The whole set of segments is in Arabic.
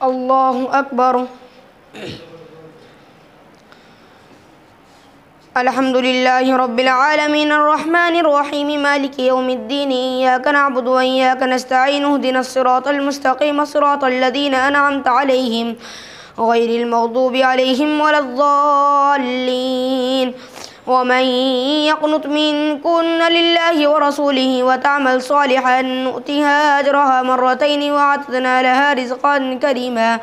الله أكبر. الحمد لله رب العالمين الرحمن الرحيم مالك يوم الدين إياك نعبد وإياك نستعين اهدنا الصراط المستقيم صراط الذين أنعمت عليهم غير المغضوب عليهم ولا الضالين. ومن يقنط منكن لله ورسوله وتعمل صالحا نؤتها أجرها مرتين وأعتدنا لها رزقا كريما.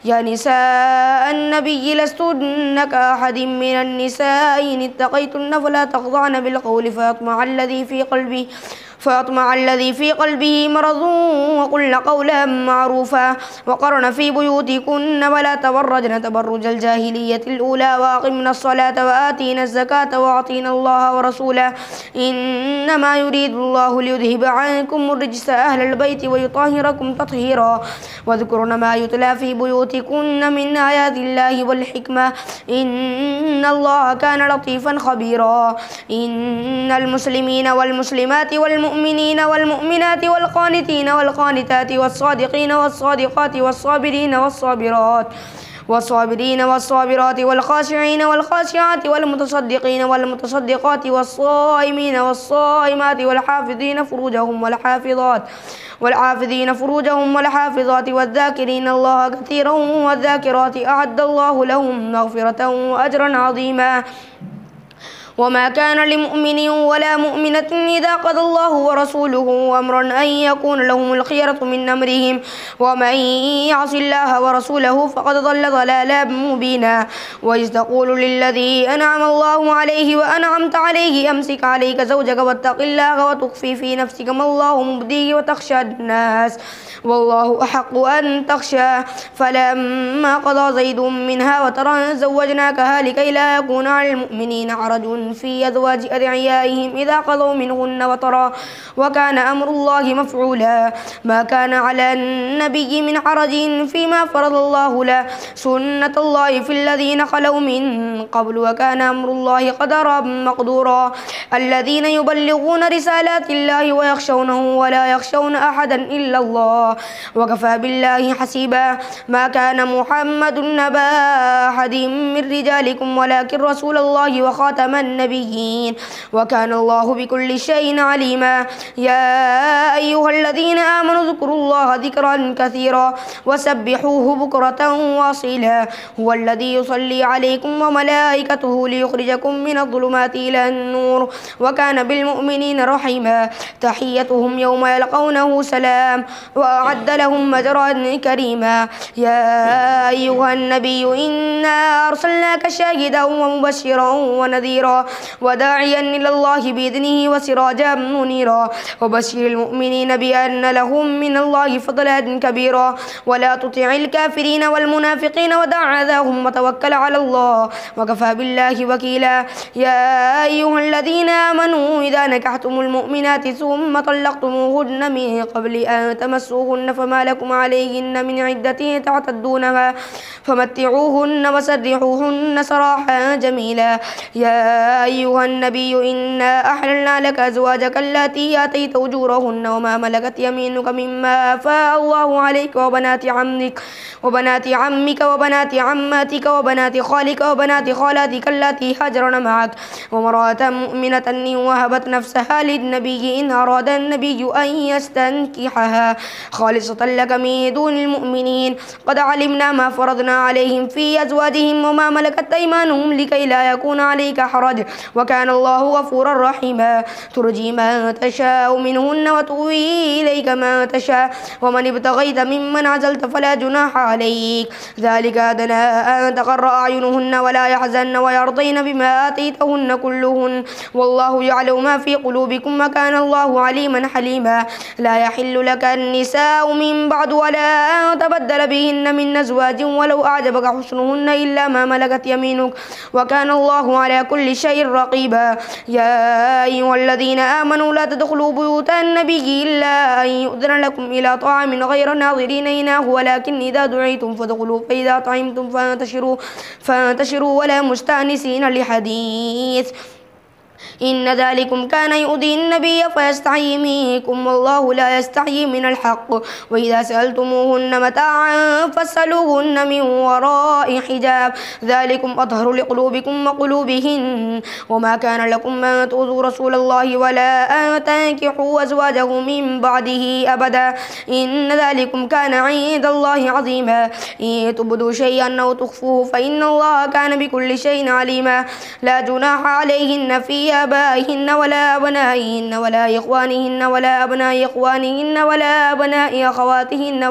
يا نساء النبي لستن كأحد من النساء إن اتقيتن فلا تخضعن بالقول فيطمع الذي في قلبه مرض وقلن قولا معروفا وقرن في بيوتكن ولا تبرجن تبرج الجاهلية الأولى وأقمنا الصلاة وآتينا الزكاة وأعطينا الله ورسوله إنما يريد الله ليذهب عنكم الرجس أهل البيت ويطهركم تطهيرا واذكرن ما يتلى في بيوتكن من آيات الله والحكمة إن الله كان لطيفا خبيرا. إن المسلمين والمسلمات والمؤمنين والمؤمنات والقانتين والقانتات والصادقين والصادقات والصابرين والصابرات والخاشعين والخاشعات والمتصدقين والمتصدقات والصائمين والصائمات والحافظين فروجهم والحافظات والذاكرين الله كثيرا والذاكرات أعد الله لهم مغفرة وأجرا عظيما. وما كان لمؤمن ولا مؤمنة إذا قضى الله ورسوله أمرا أن يكون لهم الخيرة من أمرهم ومن يعص الله ورسوله فقد ضل ضلالا مبينا. وإذ تقول للذي أنعم الله عليه وأنعمت عليه أمسك عليك زوجك واتق الله وتخفي في نفسك ما الله مبديه وتخشى الناس والله أحق أن تخشى فلما قضى زيد منها وترا زوجناكها لكي لا يكون على المؤمنين حرج في أزواج أدعيائهم إذا قضوا منهن وطرا وكان أمر الله مفعولا. ما كان على النبي من حرج فيما فرض الله له سنة الله في الذين خلوا من قبل وكان أمر الله قدرا مقدورا. الذين يبلغون رسالات الله ويخشونه ولا يخشون أحدا إلا الله وكفى بالله حسيبا. ما كان محمد نبا أحد من رجالكم ولكن رسول الله وخاتم النبيين وكان الله بكل شيء عليما. يا أيها الذين آمنوا اذكروا الله ذكرا كثيرا وسبحوه بكرة واصيلا. هو الذي يصلي عليكم وملائكته ليخرجكم من الظلمات إلى النور وكان بالمؤمنين رحيما. تحيتهم يوم يلقونه سلام وأعد لهم أجرا كريما. يا أيها النبي إنا أرسلناك شاهدا ومبشرا ونذيرا وداعيا إلى الله بإذنه وسراجا منيرا وبشر المؤمنين بأن لهم من الله فضلا كبيرا. ولا تطع الكافرين والمنافقين ودع أذاهم وتوكل على الله وكفى بالله وكيلا. يا أيها الذين آمنوا إذا نكحتم المؤمنات ثم طلقتموهن من قبل أن تمسوهن فما لكم عليهن من عدة تعتدونها فمتعوهن وسرحوهن سراحا جميلا. يا أيها النبي إنا أحللنا لك أزواجك اللاتي آتيت أجورهن وما ملكت يمينك مما أفاء الله عليك وبنات عمك وبنات عماتك وبنات خالك وبنات خالاتك اللاتي هاجرن معك وامرأة مؤمنة إن وهبت نفسها للنبي إن أراد النبي أن يستنكحها خالصة لك من دون المؤمنين قد علمنا ما فرضنا عليهم في أزواجهم وما ملكت أيمانهم لكي لا يكون عليك حرج وكان الله غفورا رحيما. ترجي من تشاء منهن وتؤوي إليك من تشاء ومن ابتغيت ممن عزلت فلا جناح عليك ذلك أدنى أن تقر أعينهن ولا يحزن ويرضين بما آتيتهن كلهن والله يعلم ما في قلوبكم وكان الله عليما حليما. لا يحل لك النساء من بعد ولا أن تبدل بهن من أزواج ولو أعجبك حسنهن إلا ما ملكت يمينك وكان الله على كل شيء رقيبا. يا أيها الذين آمنوا لا تدخلوا بيوت النبي إلا أن يؤذن لكم إلى طعام غير ناظرين إناه ولكن إذا دعيتم فادخلوا فإذا طعمتم فانتشروا ولا مستأنسين لحديث إن ذلكم كان يؤذي النبي فيستحيي منكم والله لا يستحيي من الحق وإذا سألتموهن متاعا فاسألوهن من وراء حجاب ذلكم أطهر لقلوبكم وقلوبهن وما كان لكم أن تؤذوا رسول الله ولا أن تنكحوا أزواجه من بعده أبدا إن ذلكم كان عند الله عظيما إن تبدوا شيئا أو تخفوه فإن الله كان بكل شيء عليما لا جناح عليهن في آبائهن ولا أبنائهن ولا إخوانهن ولا أبناء إخوانهن ولا أبناء أخواتهن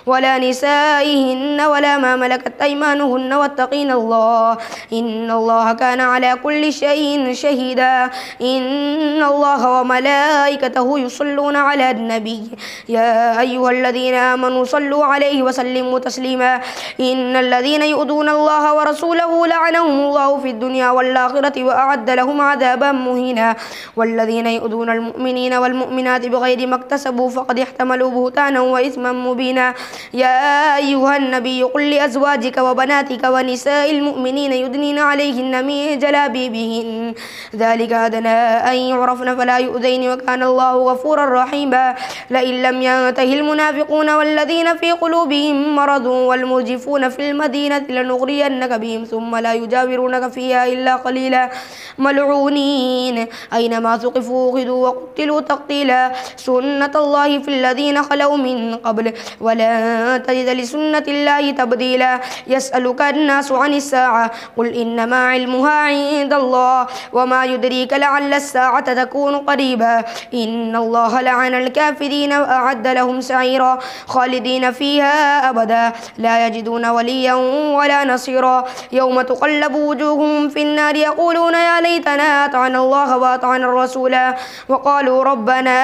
ولا نسائهن ولا ما ملكت أيمانهن واتقين الله إن الله كان على كل شيء شهيدا إن الله وملائكته يصلون على النبي يا أيها الذين آمنوا صلوا عليه وسلموا تسليما إن الذين يؤذون الله ورسوله لعنهم الله في الدنيا والآخرة وأعد لهم عذابا مهينا والذين يؤذون المؤمنين والمؤمنات بغير ما اكتسبوا فقد احتملوا بهتانا وإثما مبينا يا أيها النبي قل لأزواجك وبناتك ونساء المؤمنين يدنين عليهن من جلابيبهن ذلك أدنى أن يعرفن فلا يؤذين وكان الله غفورا رحيما لئن لم ينته المنافقون والذين في قلوبهم مرض والمرجفون في المدينة لنغرينك بهم ثم لا يجاورونك فيها إلا قليلا ملعونين أينما ثقفوا أخذوا وقتلوا تقتيلا سنة الله في الذين خلوا من قبل ولا تجد لسنة الله تبديلا يسألك الناس عن الساعة قل إنما علمها عند الله وما يدريك لعل الساعة تكون قريبا إن الله لعن الكافرين وأعد لهم سعيرا خالدين فيها أبدا لا يجدون وليا ولا نصيرا يوم تقلب وجوههم في النار يقولون يا ليتنا أطعنا الله وأطعنا الرسولا وقالوا ربنا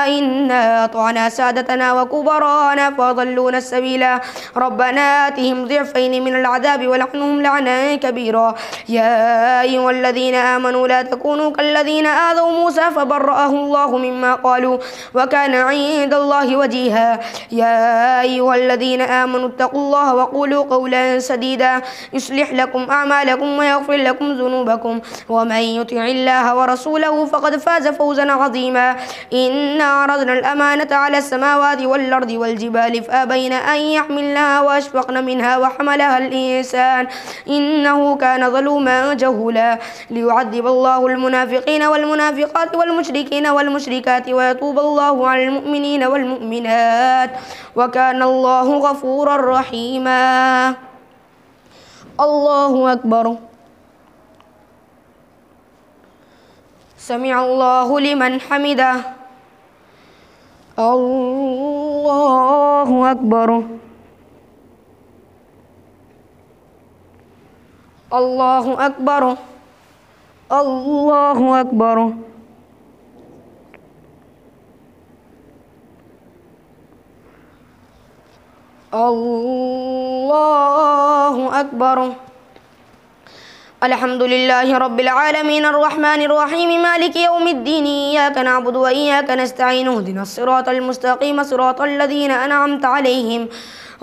إنا أطعنا سادتنا وكبرانا فأضلونا السبيلا ربنا آتهم ضعفين من العذاب ولعنهم لعنا كبيرا يا أيها الذين آمنوا لا تكونوا كالذين آذوا موسى فبرأه الله مما قالوا وكان عند الله وجيها يا أيها الذين آمنوا اتقوا الله وقولوا قولا سديدا يصلح لكم أعمالكم ويغفر لكم ذنوبكم ومن يطع الله ورسوله فقد فاز فوزا عظيما إنا عرضنا الأمانة على السماوات والأرض والجبال فأبين أن يحملنها وأشفقن منها وحملها الإنسان إنه كان ظلوما جهولا ليعذب الله المنافقين والمنافقات والمشركين والمشركات ويتوب الله على المؤمنين والمؤمنات وكان الله غفورا رحيما الله أكبر سمع الله لمن حمده الله أكبر الله أكبر الله أكبر الله أكبر الحمد لله رب العالمين الرحمن الرحيم مالك يوم الدين إياك نعبد وإياك نستعين اهدنا الصراط المستقيم صراط الذين أنعمت عليهم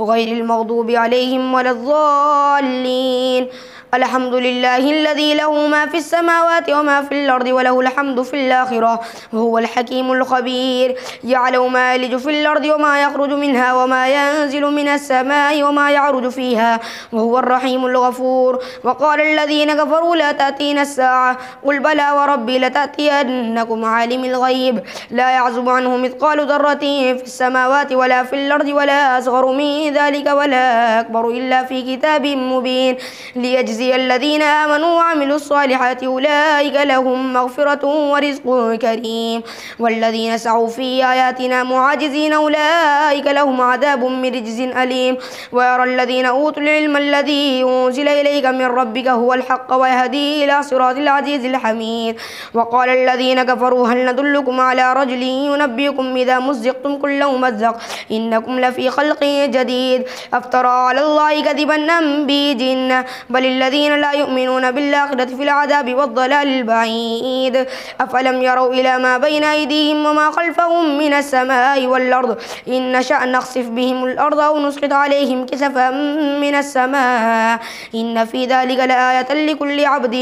غير المغضوب عليهم ولا الضالين الحمد لله الذي له ما في السماوات وما في الأرض وله الحمد في الآخرة وهو الحكيم الخبير يعلم ما يلج في الأرض وما يخرج منها وما ينزل من السماء وما يعرج فيها وهو الرحيم الغفور وقال الذين كفروا لا تأتينا الساعة قل بلى وربي لتأتينكم عالم الغيب لا يعزب عنه مثقال ذرة في السماوات ولا في الأرض ولا أصغر من ذلك ولا أكبر إلا في كتاب مبين ليجزي الذين آمنوا وعملوا الصالحات أولئك لهم مغفرة ورزق كريم والذين سعوا في آياتنا معاجزين أولئك لهم عذاب من رجز أليم ويرى الذين أوتوا العلم الذي أنزل إليك من ربك هو الحق ويهدي إلى صراط العزيز الحميد وقال الذين كفروا هل ندلكم على رجل ينبئكم إذا مزقتم كل ممزق إنكم لفي خلق جديد أفترى على الله كذبا أم به جنة بل الذين لا يؤمنون بالآخرة في العذاب والضلال البعيد. أفلم يروا إلى ما بين أيديهم وما خلفهم من السماء والأرض إن نشأ نخسف بهم الأرض أو نسقط عليهم كسفا من السماء إن في ذلك لآية لكل عبد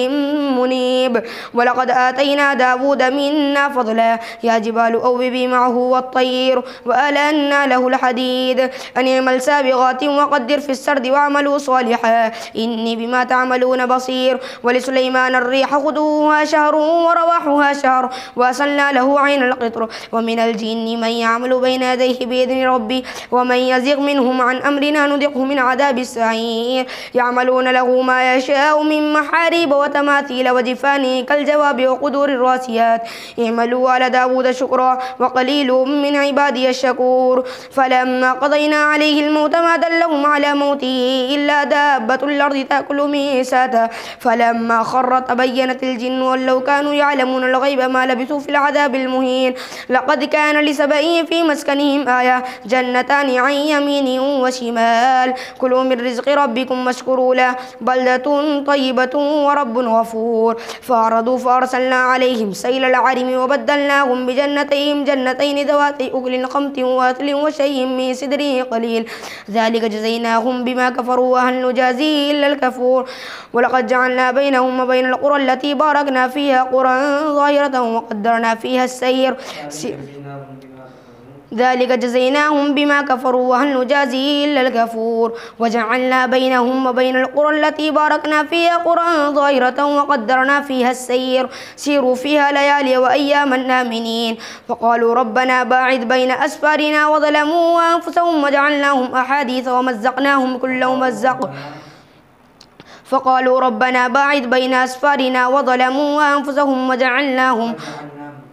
منيب. ولقد آتينا داود منا فضلا يا جبال أوبي معه والطير وألنا له الحديد أن اعمل سابغات وقدر في السرد واعملوا صالحا إني بما تعملون بصير. ولسليمان الريح غدوها شهر ورواحها شهر وأسلنا له عين القطر ومن الجن من يعمل بين يديه بإذن ربي ومن يزغ منهم عن أمرنا نذقه من عذاب السعير. يعملون له ما يشاء من محاريب وتماثيل وجفان كالجواب وقدور الراسيات اعملوا على داود شكرا وقليل من عبادي الشكور. فلما قضينا عليه الموت ما دلهم على موته إلا دابة الأرض تأكل من ساتا فلما خر تبينت الجن أن لو كانوا يعلمون الغيب ما لبثوا في العذاب المهين. لقد كان لسبإ في مسكنهم آية جنتان عن يمين وشمال كلوا من رزق ربكم واشكروا له بلدة طيبة ورب غفور. فأعرضوا فأرسلنا عليهم سيل العرم وبدلناهم بجنتين جنتين ذواتي أكل خمط وأثل وشيء من سدر قليل ذلك جزيناهم بما كفروا وهل نجازي إلا الكفور. ولقد جعلنا بينهم وبين القرى التي باركنا فيها قرى ظاهرة وقدرنا فيها السير ذلك جزيناهم بما كفروا وهل نجازي إلا الكفور. وجعلنا بينهم وبين القرى التي باركنا فيها قرى ظاهرة وقدرنا فيها السير سيروا فيها ليالي وأياما آمنين. فقالوا ربنا باعد بين أسفارنا وظلموا أنفسهم وجعلناهم أحاديث ومزقناهم كل ممزق فقالوا ربنا باعد بين أسفارنا وظلموا أنفسهم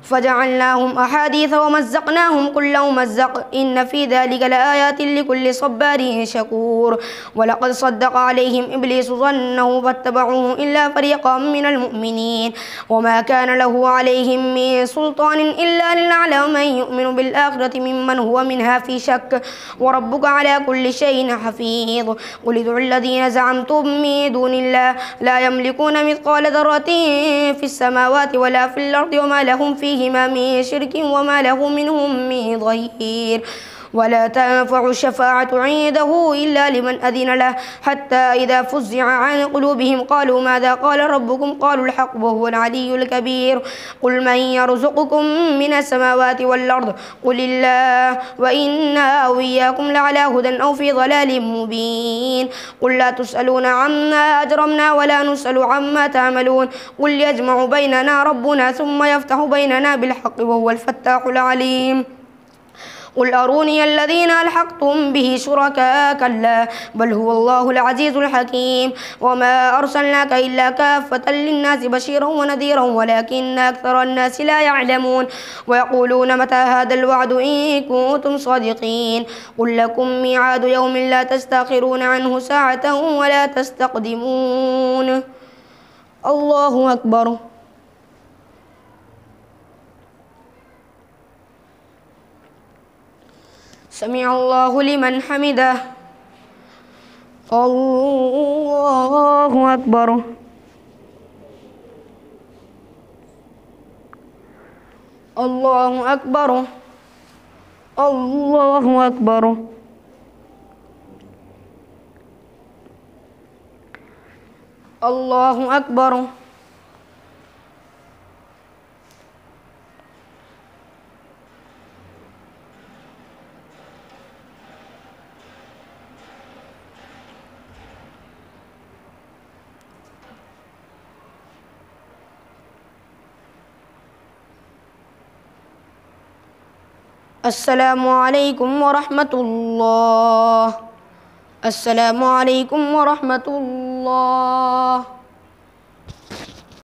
فجعلناهم أحاديث ومزقناهم كل ممزق إن في ذلك لآيات لكل صبار شكور. ولقد صدق عليهم إبليس ظنه فاتبعوه إلا فريقا من المؤمنين وما كان له عليهم من سلطان إلا لنعلم من يؤمن بالآخرة ممن هو منها في شك وربك على كل شيء حفيظ. قل ادعوا الذين زعمتم من دون الله لا يملكون مثقال ذرة في السماوات ولا في الأرض وما لهم فيهما من شرك وما له منهم من ظهير. ولا تنفع الشفاعة عنده إلا لمن أذن له حتى إذا فزع عن قلوبهم قالوا ماذا قال ربكم قالوا الحق وهو العلي الكبير. قل من يرزقكم من السماوات والأرض قل الله وإنا أو إياكم لعلى هدى أو في ضلال مبين. قل لا تسألون عما أجرمنا ولا نسأل عما تعملون قل يجمع بيننا ربنا ثم يفتح بيننا بالحق وهو الفتاح العليم. قل أروني الذين ألحقتم به شركاء كلا بل هو الله العزيز الحكيم. وما أرسلناك إلا كافة للناس بشيرا ونذيرا ولكن أكثر الناس لا يعلمون. ويقولون متى هذا الوعد إن كنتم صادقين قل لكم ميعاد يوم لا تستأخرون عنه ساعة ولا تستقدمون. الله أكبر. سمع الله لمن حمده. الله أكبر. الله أكبر. الله أكبر. الله أكبر. السلام عليكم ورحمة الله. السلام عليكم ورحمة الله.